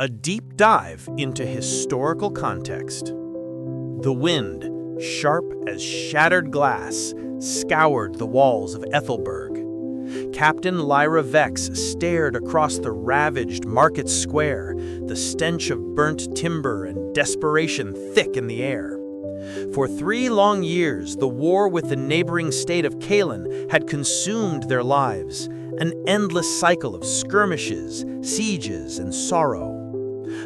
A deep dive into historical context. The wind, sharp as shattered glass, scoured the walls of Ethelberg. Captain Lyra Vex stared across the ravaged market square, the stench of burnt timber and desperation thick in the air. For 3 long years, the war with the neighboring state of Caelan had consumed their lives, an endless cycle of skirmishes, sieges, and sorrow.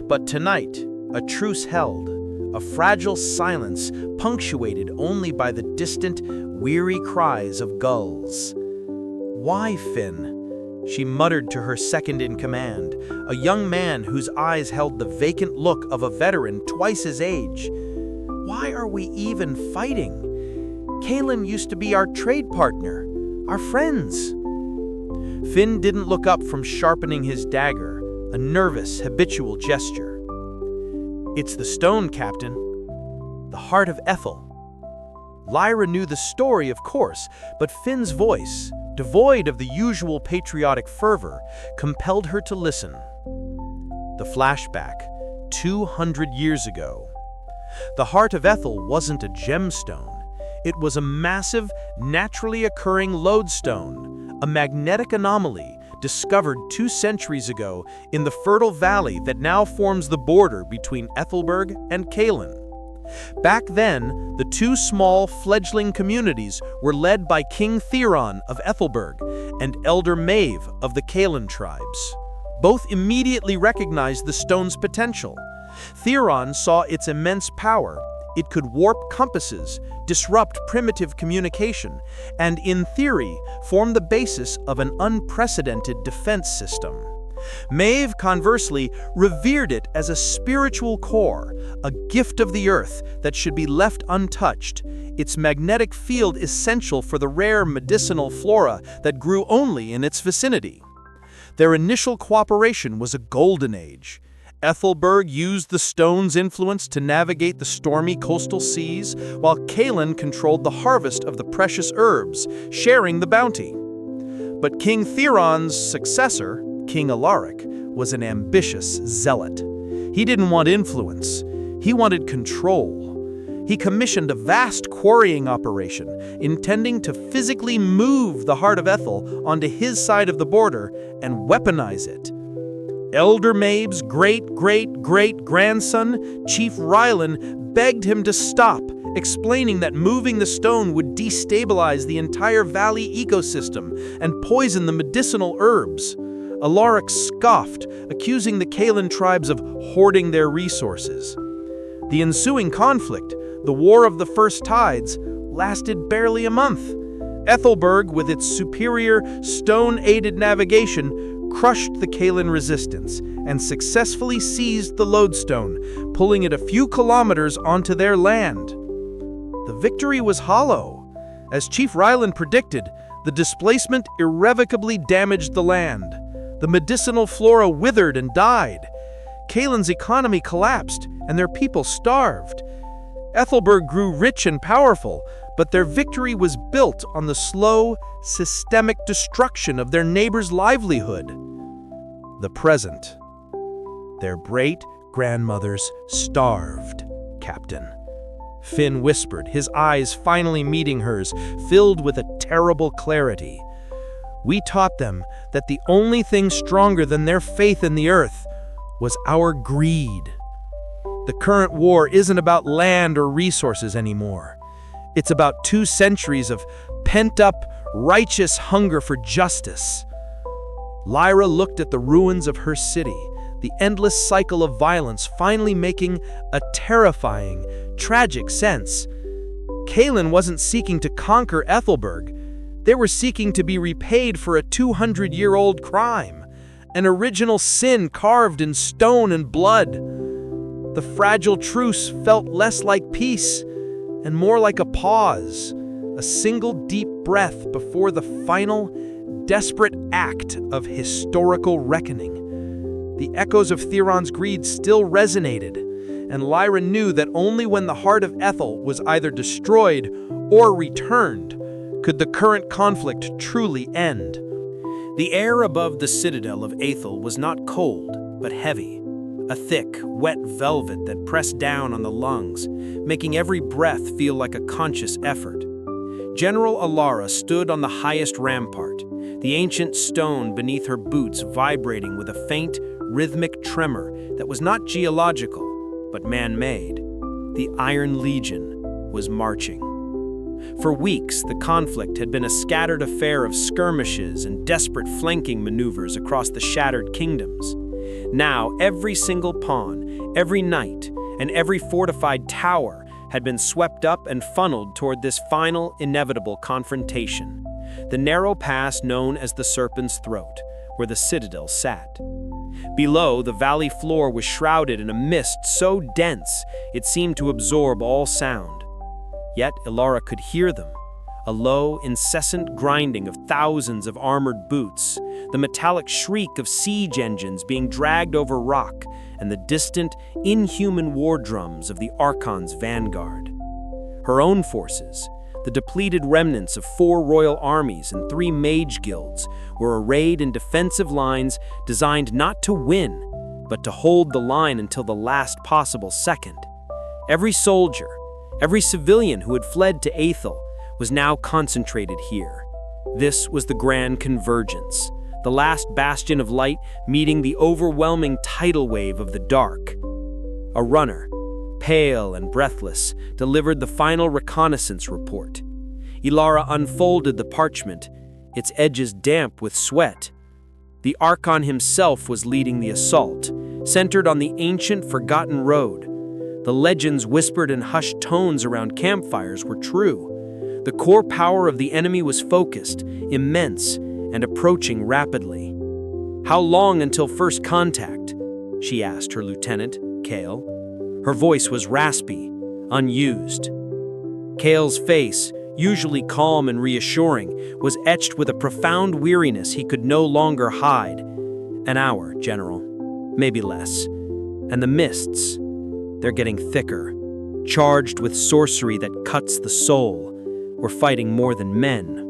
But tonight, a truce held, a fragile silence punctuated only by the distant, weary cries of gulls. "Why, Finn?" she muttered to her second-in-command, a young man whose eyes held the vacant look of a veteran twice his age. "Why are we even fighting? Caelan used to be our trade partner, our friends." Finn didn't look up from sharpening his dagger, a nervous, habitual gesture. "It's the stone, Captain. The heart of Ethel." Lyra knew the story, of course, but Finn's voice, devoid of the usual patriotic fervor, compelled her to listen. The flashback, 200 years ago. The heart of Ethel wasn't a gemstone. It was a massive, naturally occurring lodestone, a magnetic anomaly discovered 2 centuries ago in the fertile valley that now forms the border between Ethelberg and Caelan. Back then, the 2 small fledgling communities were led by King Theron of Ethelberg and Elder Maeve of the Caelan tribes. Both immediately recognized the stone's potential. Theron saw its immense power. It could warp compasses, disrupt primitive communication, and in theory, form the basis of an unprecedented defense system. Maeve, conversely, revered it as a spiritual core, a gift of the earth that should be left untouched, its magnetic field essential for the rare medicinal flora that grew only in its vicinity. Their initial cooperation was a golden age. Ethelberg used the stone's influence to navigate the stormy coastal seas, while Caelan controlled the harvest of the precious herbs, sharing the bounty. But King Theron's successor, King Alaric, was an ambitious zealot. He didn't want influence. He wanted control. He commissioned a vast quarrying operation, intending to physically move the heart of Ethel onto his side of the border and weaponize it. Elder Maeve's great-great-great-grandson, Chief Rylan, begged him to stop, explaining that moving the stone would destabilize the entire valley ecosystem and poison the medicinal herbs. Alaric scoffed, accusing the Caelan tribes of hoarding their resources. The ensuing conflict, the War of the First Tides, lasted barely a month. Ethelberg, with its superior stone-aided navigation, crushed the Caelan resistance and successfully seized the lodestone, pulling it a few kilometers onto their land. The victory was hollow. As Chief Rylan predicted, the displacement irrevocably damaged the land. The medicinal flora withered and died. Caelan's economy collapsed, and their people starved. Ethelberg grew rich and powerful, but their victory was built on the slow, systemic destruction of their neighbors' livelihood. The present. Their great-grandmothers starved, Captain. Finn whispered, his eyes finally meeting hers, filled with a terrible clarity. We taught them that the only thing stronger than their faith in the earth was our greed. The current war isn't about land or resources anymore. It's about 2 centuries of pent-up, righteous hunger for justice. Lyra looked at the ruins of her city, the endless cycle of violence finally making a terrifying, tragic sense. Caelan wasn't seeking to conquer Ethelberg. They were seeking to be repaid for a 200-year-old crime, an original sin carved in stone and blood. The fragile truce felt less like peace and more like a pause, a single deep breath before the final, desperate act of historical reckoning. The echoes of Theron's greed still resonated, and Lyra knew that only when the heart of Ethel was either destroyed or returned could the current conflict truly end. The air above the citadel of Aethel was not cold, but heavy. a thick, wet velvet that pressed down on the lungs, making every breath feel like a conscious effort. General Alara stood on the highest rampart, the ancient stone beneath her boots vibrating with a faint, rhythmic tremor that was not geological, but man-made. The Iron Legion was marching. For weeks, the conflict had been a scattered affair of skirmishes and desperate flanking maneuvers across the shattered kingdoms. Now, every single pawn, every knight, and every fortified tower had been swept up and funneled toward this final, inevitable confrontation, the narrow pass known as the Serpent's Throat, where the citadel sat. Below, the valley floor was shrouded in a mist so dense it seemed to absorb all sound. Yet Ilara could hear them, a low, incessant grinding of thousands of armored boots, the metallic shriek of siege engines being dragged over rock, and the distant, inhuman war drums of the Archon's vanguard. Her own forces, the depleted remnants of 4 royal armies and 3 mage guilds, were arrayed in defensive lines designed not to win, but to hold the line until the last possible second. Every soldier, every civilian who had fled to Aethel was now concentrated here. This was the grand convergence, the last bastion of light meeting the overwhelming tidal wave of the dark. A runner, pale and breathless, delivered the final reconnaissance report. Ilara unfolded the parchment, its edges damp with sweat. The Archon himself was leading the assault, centered on the ancient forgotten road. The legends whispered in hushed tones around campfires were true. The core power of the enemy was focused, immense, and approaching rapidly. "How long until first contact?" she asked her lieutenant, Kale. Her voice was raspy, unused. Kale's face, usually calm and reassuring, was etched with a profound weariness he could no longer hide. "An hour, General. Maybe less. And the mists, they're getting thicker, charged with sorcery that cuts the soul. We're fighting more than men."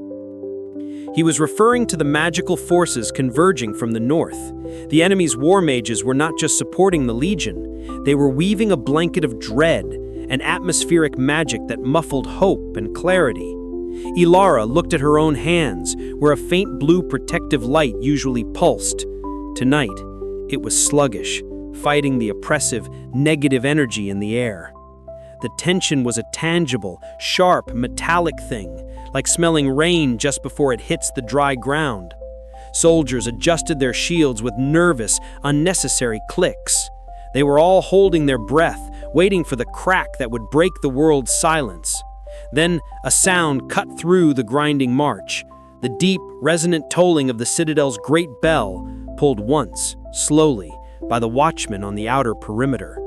He was referring to the magical forces converging from the north. The enemy's war mages were not just supporting the Legion, they were weaving a blanket of dread, an atmospheric magic that muffled hope and clarity. Ilara looked at her own hands, where a faint blue protective light usually pulsed. Tonight, it was sluggish, fighting the oppressive, negative energy in the air. The tension was a tangible, sharp, metallic thing, like smelling rain just before it hits the dry ground. Soldiers adjusted their shields with nervous, unnecessary clicks. They were all holding their breath, waiting for the crack that would break the world's silence. Then a sound cut through the grinding march, the deep, resonant tolling of the citadel's great bell, pulled once, slowly, by the watchman on the outer perimeter.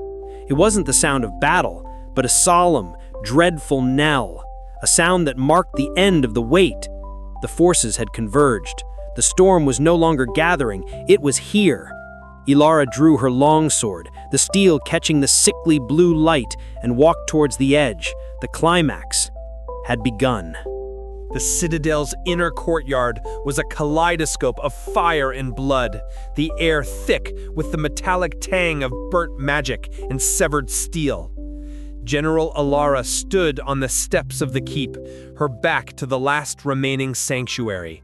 It wasn't the sound of battle, but a solemn, dreadful knell, a sound that marked the end of the wait. The forces had converged. The storm was no longer gathering, it was here. Ilara drew her longsword, the steel catching the sickly blue light, and walked towards the edge. The climax had begun. The citadel's inner courtyard was a kaleidoscope of fire and blood, the air thick with the metallic tang of burnt magic and severed steel. General Alara stood on the steps of the keep, her back to the last remaining sanctuary.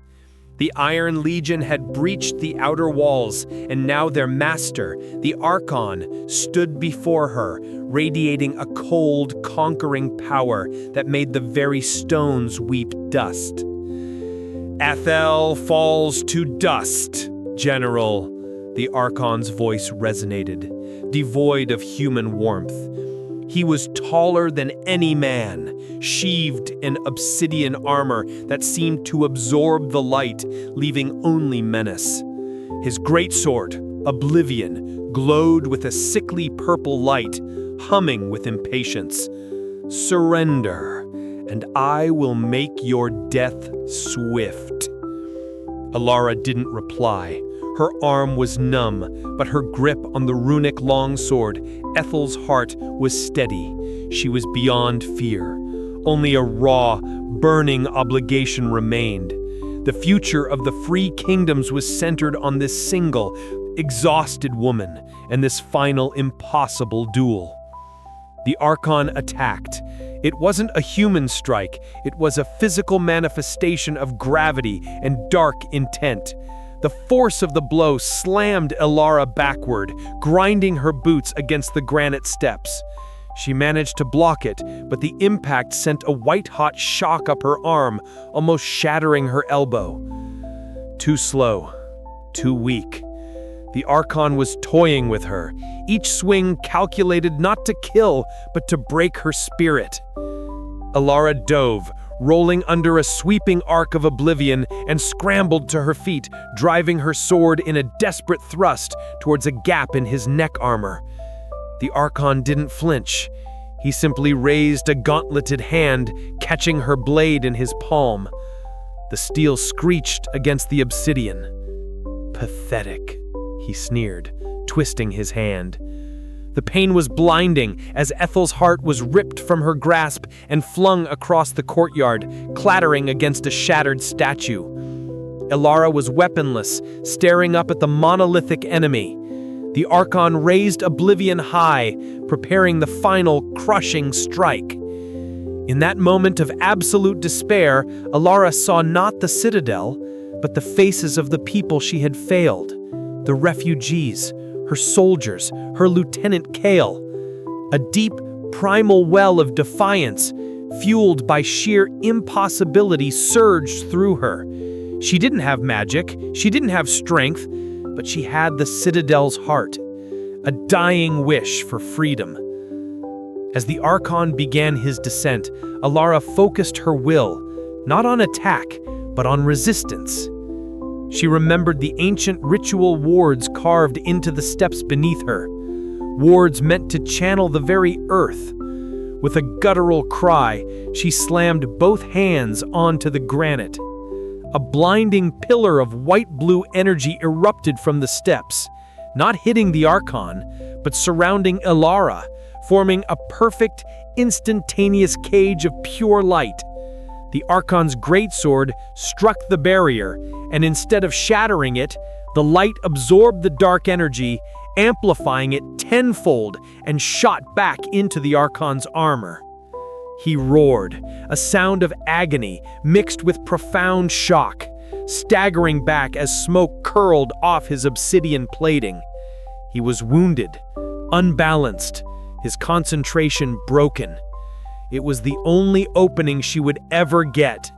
The Iron Legion had breached the outer walls, and now their master, the Archon, stood before her, radiating a cold, conquering power that made the very stones weep dust. "Aethel falls to dust, General," the Archon's voice resonated, devoid of human warmth. He was taller than any man, sheathed in obsidian armor that seemed to absorb the light, leaving only menace. His greatsword, Oblivion, glowed with a sickly purple light, humming with impatience. "Surrender, and I will make your death swift." Alara didn't reply. Her arm was numb, but her grip on the runic longsword, Ethel's heart, was steady. She was beyond fear. Only a raw, burning obligation remained. The future of the free kingdoms was centered on this single, exhausted woman, and this final impossible duel. The Archon attacked. It wasn't a human strike, it was a physical manifestation of gravity and dark intent. The force of the blow slammed Elara backward, grinding her boots against the granite steps. She managed to block it, but the impact sent a white-hot shock up her arm, almost shattering her elbow. Too slow, too weak. The Archon was toying with her, each swing calculated not to kill, but to break her spirit. Elara dove, rolling under a sweeping arc of oblivion, and scrambled to her feet, driving her sword in a desperate thrust towards a gap in his neck armor. The Archon didn't flinch. He simply raised a gauntleted hand, catching her blade in his palm. The steel screeched against the obsidian. "Pathetic," he sneered, twisting his hand. The pain was blinding as Ethel's heart was ripped from her grasp and flung across the courtyard, clattering against a shattered statue. Elara was weaponless, staring up at the monolithic enemy. The Archon raised oblivion high, preparing the final crushing strike. In that moment of absolute despair, Elara saw not the citadel, but the faces of the people she had failed. The refugees, her soldiers, her Lieutenant Kale. A deep, primal well of defiance, fueled by sheer impossibility, surged through her. She didn't have magic, she didn't have strength, but she had the Citadel's heart, a dying wish for freedom. As the Archon began his descent, Elara focused her will, not on attack, but on resistance. She remembered the ancient ritual wards carved into the steps beneath her, wards meant to channel the very earth. With a guttural cry, she slammed both hands onto the granite. A blinding pillar of white-blue energy erupted from the steps, not hitting the Archon, but surrounding Elara, forming a perfect, instantaneous cage of pure light. The Archon's greatsword struck the barrier, and instead of shattering it, the light absorbed the dark energy, amplifying it tenfold, and shot back into the Archon's armor. He roared, a sound of agony mixed with profound shock, staggering back as smoke curled off his obsidian plating. He was wounded, unbalanced, his concentration broken. It was the only opening she would ever get.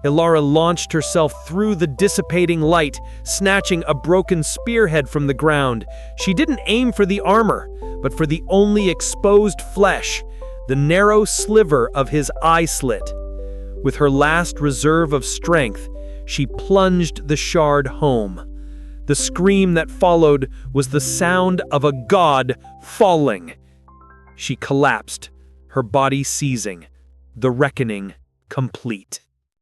Elara launched herself through the dissipating light, snatching a broken spearhead from the ground. She didn't aim for the armor, but for the only exposed flesh, the narrow sliver of his eye slit. With her last reserve of strength, she plunged the shard home. The scream that followed was the sound of a god falling. She collapsed, her body seizing, the reckoning complete.